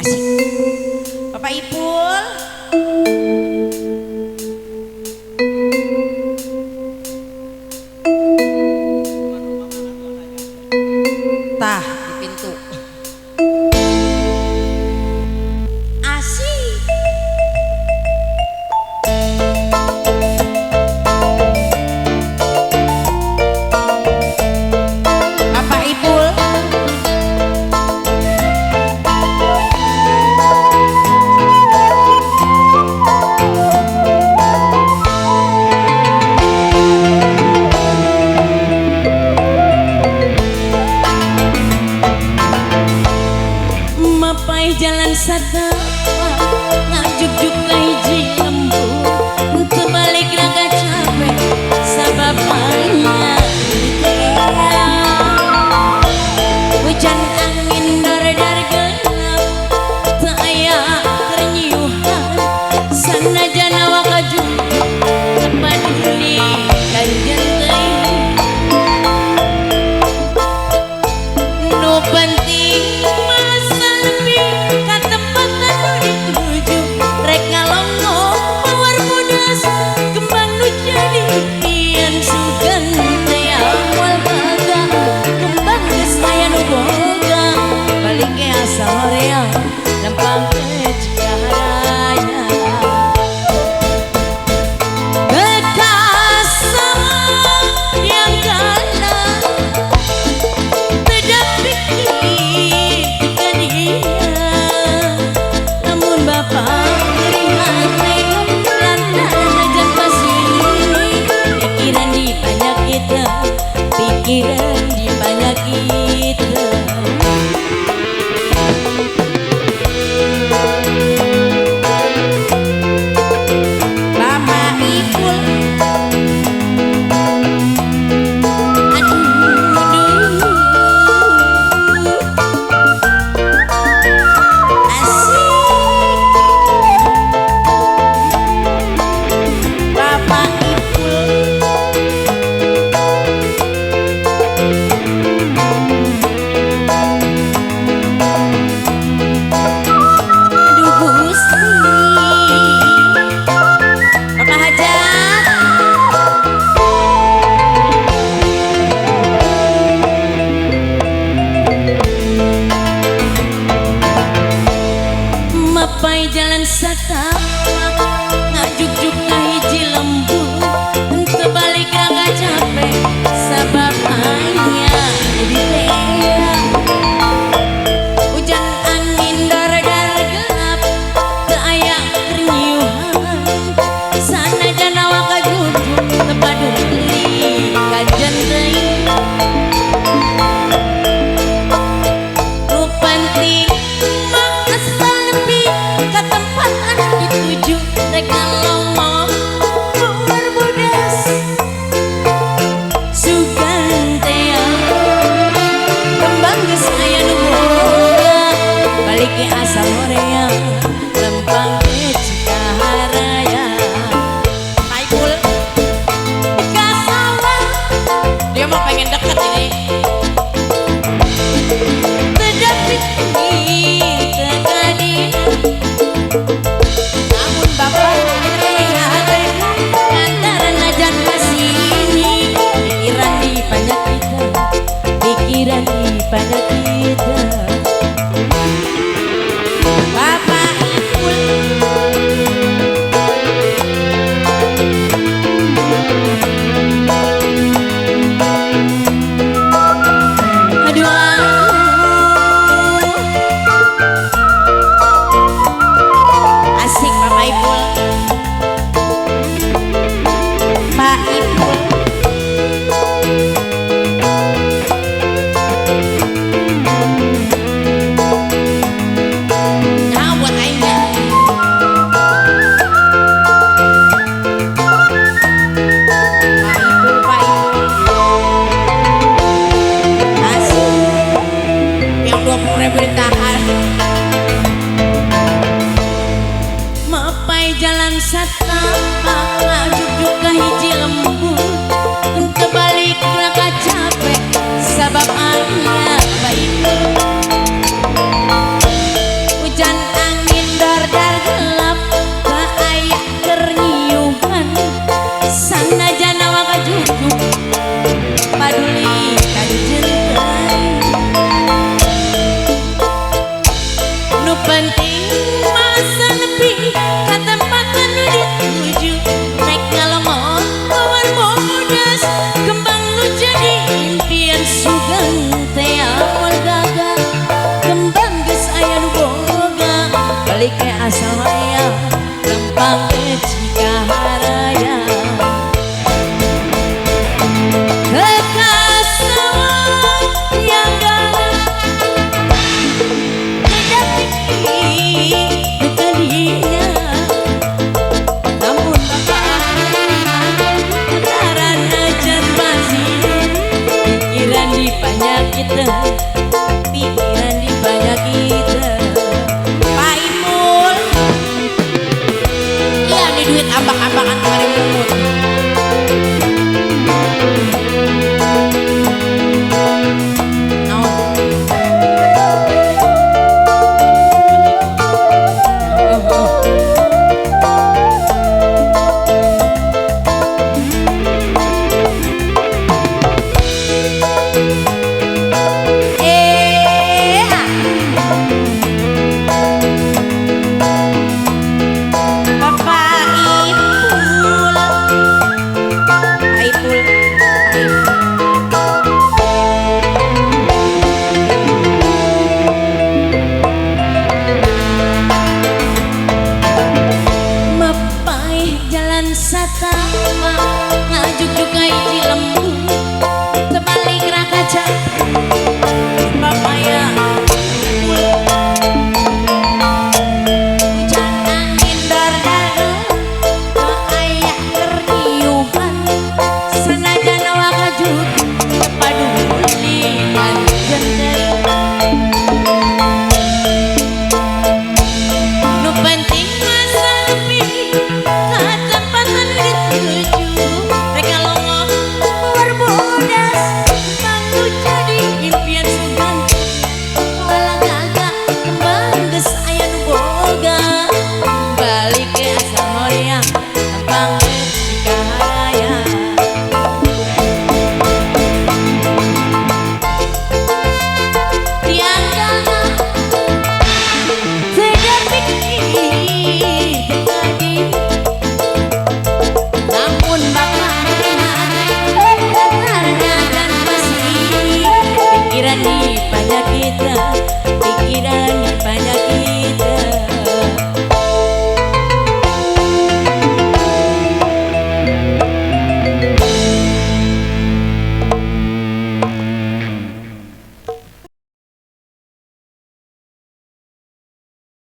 Bapak Ipul. Tah di pintu. Asik. Bapak Ipul. Jalan sata ngajuk-juk hiji lembur untuk balik raga capek sababanya hujan angin dar-dar gelap tak aya ternyuhan sanajan awak kajujuk kepaduli dan jenteng no penting masa lebih Sorea lempang kejaharanya bekas sama yang kalah beda pikir ketika dia namun bapak beri hati lantaran ajan pasir pikiran di banyak kita pikiran di banyak kita. Jalan setapak ngajuk-juk hiji lembur untuk balik raga capek sababnya jadi teh hujan angin dar-dar gelap teu aya ternyuhan sanajan awak kajujuk tepaduli kajen teuing nu penting dituju reka lomong luar bodas sugan teang kembang geus aya nu boga balik ke asa horeang lempang ke Cikaraya Paipul kasawan dia mau pengen deket ini beda pikir kekadian pikiran di pada kita Assalamualaikum.